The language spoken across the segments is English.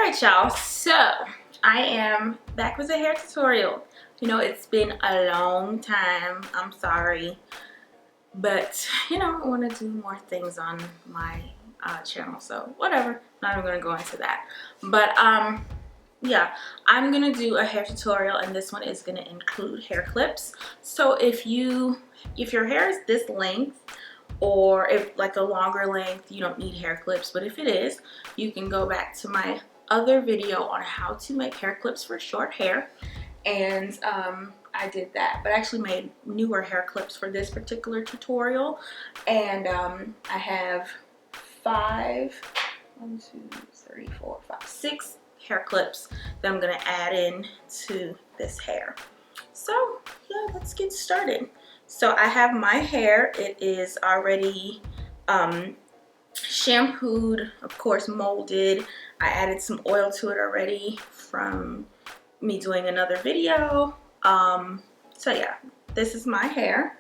Alright y'all, so I am back with a hair tutorial. You know, it's been a long time, I'm sorry, but you know, I want to do more things on my channel, so whatever, not even going to go into that. But yeah, I'm going to do a hair tutorial, and this one is going to include hair clips. So if your hair is this length, or if like a longer length, you don't need hair clips, but if it is, you can go back to my other video on how to make hair clips for short hair, and I did that, but I actually made newer hair clips for this particular tutorial. And I have 6 hair clips that I'm gonna add in to this hair. So yeah, let's get started. So I have my hair, it is already shampooed, of course molded. I added some oil to it already from me doing another video. So yeah, this is my hair,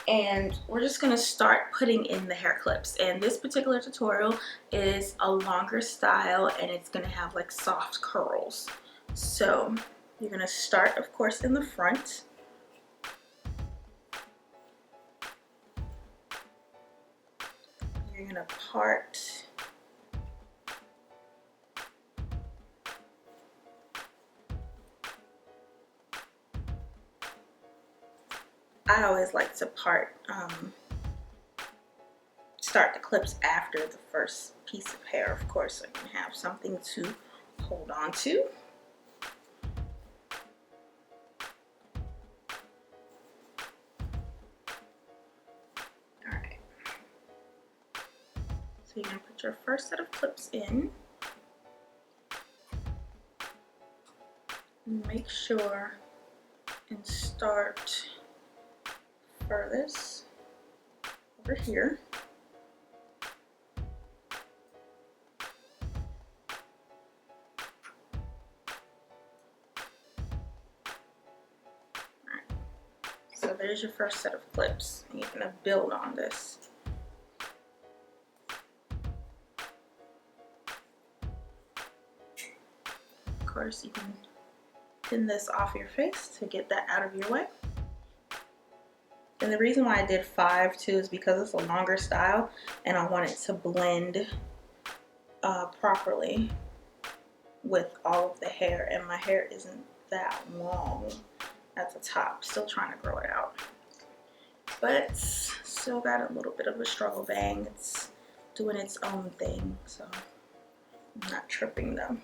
and we're just gonna start putting in the hair clips. And this particular tutorial is a longer style, and it's gonna have like soft curls. So you're gonna start, of course, in the front. You're gonna part I always like to start the clips after the first piece of hair, of course, so you can have something to hold on to. Alright, so you're going to put your first set of clips in. And make sure and start furthest over here. Alright, so there's your first set of clips, and you're going to build on this. Of course, you can pin this off your face to get that out of your way. And the reason why I did 5 too is because it's a longer style, and I want it to blend properly with all of the hair, and my hair isn't that long at the top. Still trying to grow it out, but still got a little bit of a struggle bang. It's doing its own thing, so I'm not tripping though.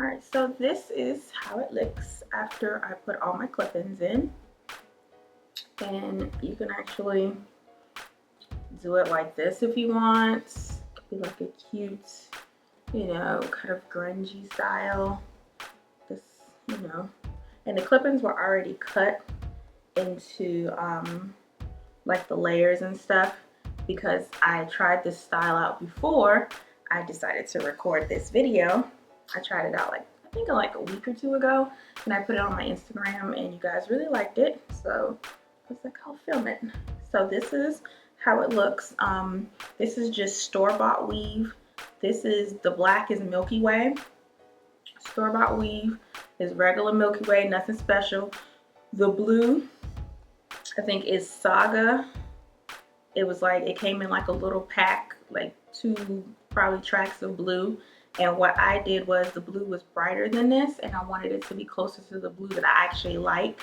Alright, so this is how it looks after I put all my clip-ins in. And you can actually do it like this if you want. It could be like a cute, you know, kind of grungy style. This, you know, and the clip-ins were already cut into like the layers and stuff, because I tried this style out before I decided to record this video. I tried it out I think like a week or 2 ago, and I put it on my Instagram, and you guys really liked it, so I was like, I'll film it. So this is how it looks. This is just store-bought weave. This is, the black is Milky Way. Store-bought weave is regular Milky Way, nothing special. The blue, I think, is Saga. It was like, it came in like a little pack, like 2 probably tracks of blue. And what I did was, the blue was brighter than this, and I wanted it to be closer to the blue that I actually like.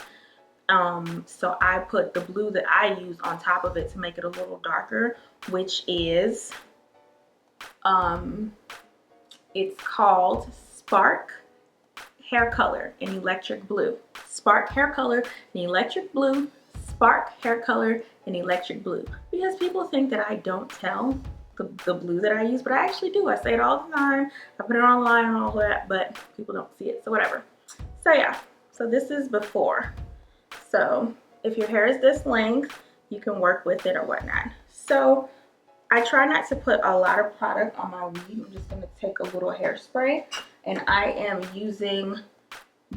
So I put the blue that I use on top of it to make it a little darker, which is, it's called Spark Hair Color in Electric Blue. Spark Hair Color in Electric Blue. Spark Hair Color in Electric Blue. Because people think that I don't tell the blue that I use, but I actually do. I say it all the time. I put it online and all that, but people don't see it, so whatever. So yeah, so this is before. So if your hair is this length, you can work with it or whatnot. So I try not to put a lot of product on my weave. I'm just gonna take a little hairspray, and I am using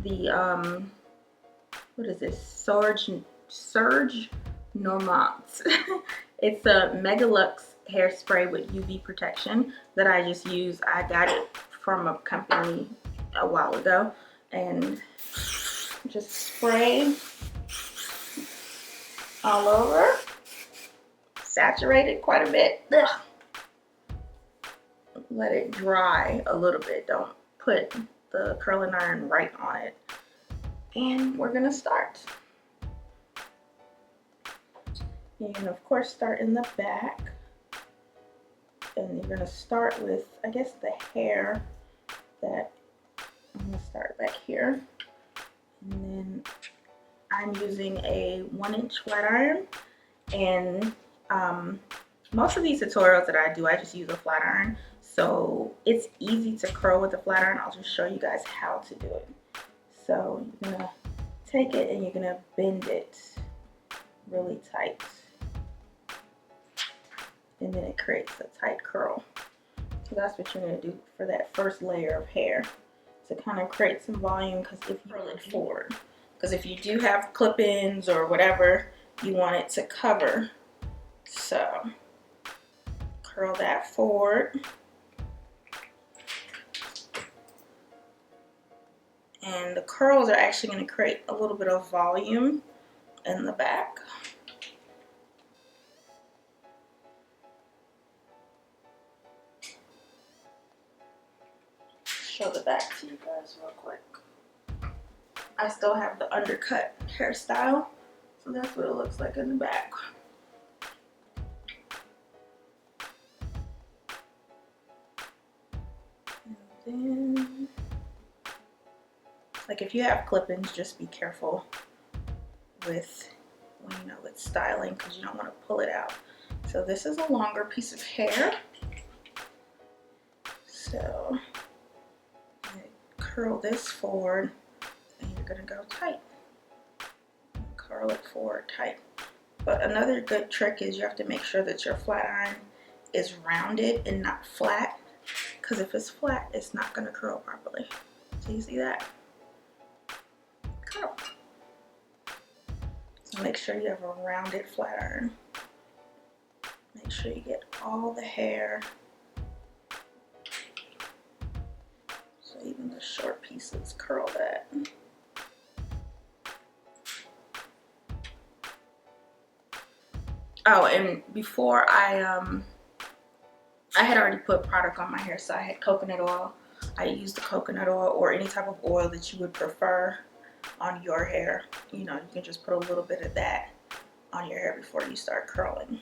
the what is this? Serge Normant. It's a Megalux hairspray with UV protection that I just use. I got it from a company a while ago, and just spray all over. Saturate it quite a bit. Ugh. Let it dry a little bit. Don't put the curling iron right on it. And we're gonna start. You can of course start in the back, and you're gonna start with, I guess, the hair that I'm gonna start back here, and then I'm using a 1-inch flat iron, and most of these tutorials that I do, I just use a flat iron, so it's easy to curl with a flat iron. I'll just show you guys how to do it. So you're gonna take it and you're gonna bend it really tight, and then it creates a tight curl. So that's what you're gonna do for that first layer of hair, to kind of create some volume, because if you roll it forward, because if you do have clip-ins or whatever, you want it to cover. So curl that forward, and the curls are actually going to create a little bit of volume in the back. Show the back to you guys real quick. I still have the undercut hairstyle, so that's what it looks like in the back. And then, like, if you have clip-ins, just be careful with when, you know, with styling, because you don't want to pull it out. So this is a longer piece of hair, so curl this forward, and you're gonna go tight. Curl it forward tight. But another good trick is you have to make sure that your flat iron is rounded and not flat, because if it's flat, it's not gonna curl properly. So you see that? Curl. So make sure you have a rounded flat iron. Make sure you get all the hair, so even the short pieces, curl that. Oh, and before I had already put product on my hair, so I had coconut oil. I used the coconut oil or any type of oil that you would prefer on your hair. You know, you can just put a little bit of that on your hair before you start curling.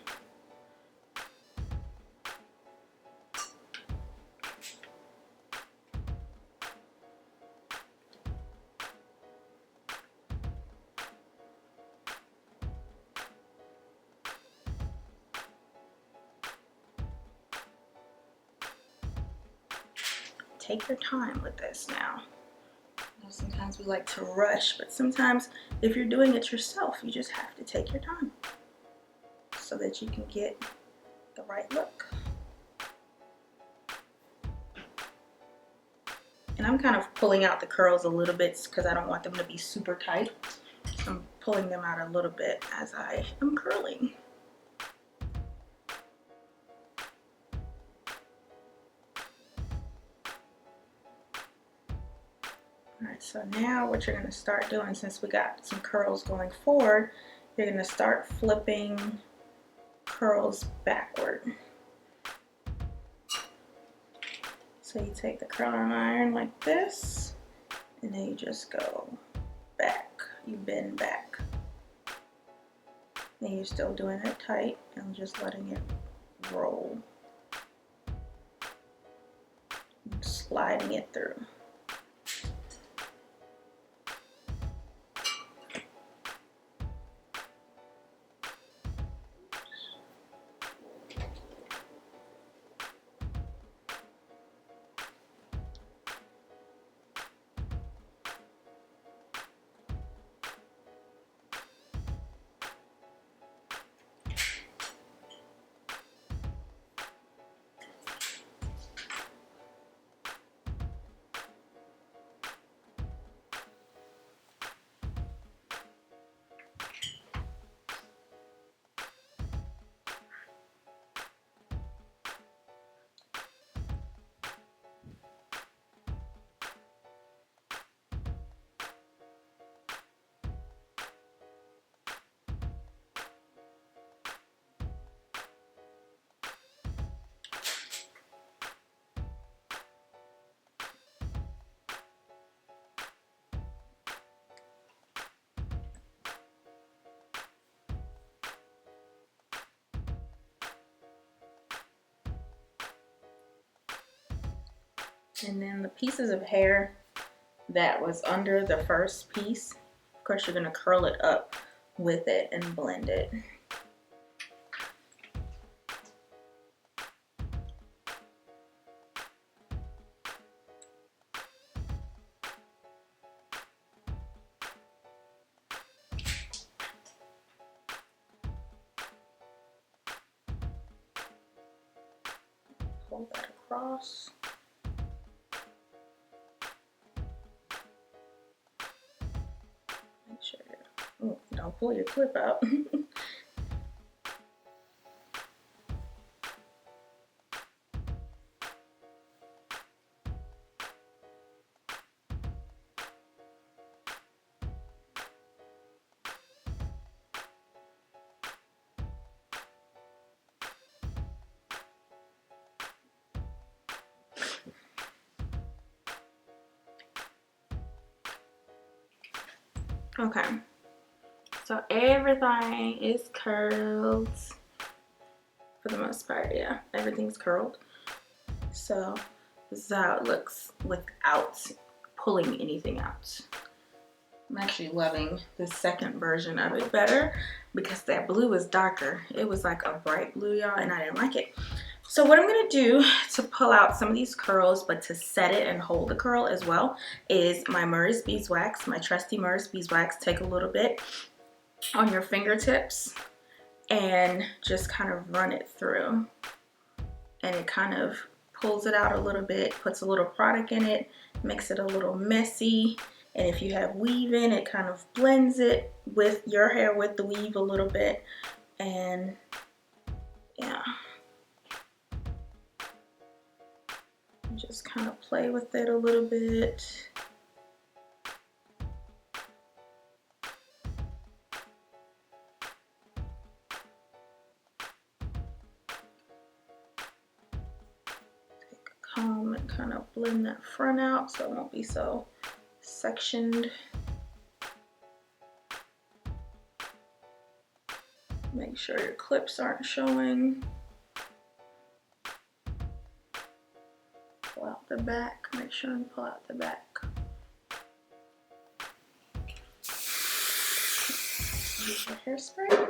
Take your time with this now. You know, sometimes we like to rush, but sometimes if you're doing it yourself, you just have to take your time so that you can get the right look. And I'm kind of pulling out the curls a little bit because I don't want them to be super tight. So I'm pulling them out a little bit as I am curling. Alright, so now what you're going to start doing, since we got some curls going forward, you're going to start flipping curls backward. So you take the curling iron like this, and then you just go back. You bend back. And you're still doing it tight and just letting it roll. Sliding it through. And then the pieces of hair that was under the first piece, of course you're gonna curl it up with it and blend it. Pull that across. Make sure you don't pull your clip out. Okay, so everything is curled for the most part. Yeah, everything's curled. So this is how it looks without pulling anything out. I'm actually loving the second version of it better because that blue is darker. It was like a bright blue, y'all, and I didn't like it. So what I'm gonna do to pull out some of these curls, but to set it and hold the curl as well, is my Murray's Beeswax, my trusty Murray's Beeswax. Take a little bit on your fingertips and just kind of run it through. And it kind of pulls it out a little bit, puts a little product in it, makes it a little messy. And if you have weave in, it kind of blends it with your hair with the weave a little bit. And yeah. Just kind of play with it a little bit. Take a comb and kind of blend that front out so it won't be so sectioned. Make sure your clips aren't showing. Pull out the back, make sure you pull out the back. Use your hairspray.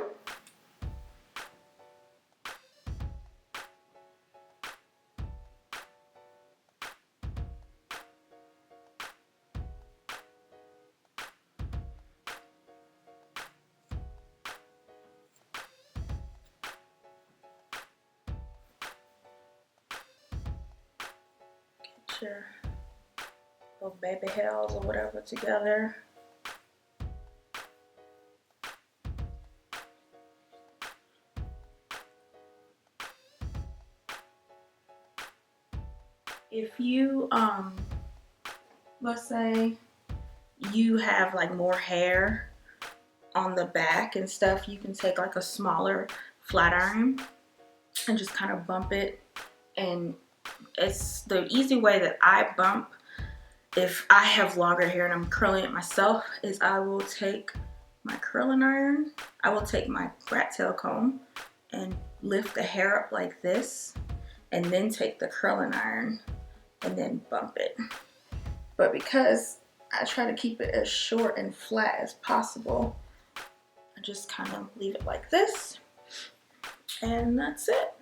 Your little baby hairs or whatever together. If you let's say you have like more hair on the back and stuff, you can take like a smaller flat iron and just kind of bump it. And it's the easy way that I bump if I have longer hair and I'm curling it myself is I will take my curling iron, I will take my rat tail comb and lift the hair up like this, and then take the curling iron and then bump it. But because I try to keep it as short and flat as possible, I just kind of leave it like this, and that's it.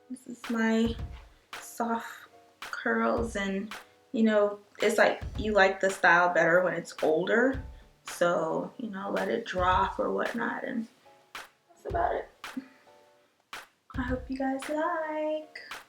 This is my soft curls, and you know, it's like you like the style better when it's older, so you know, let it drop or whatnot, and that's about it. I hope you guys like.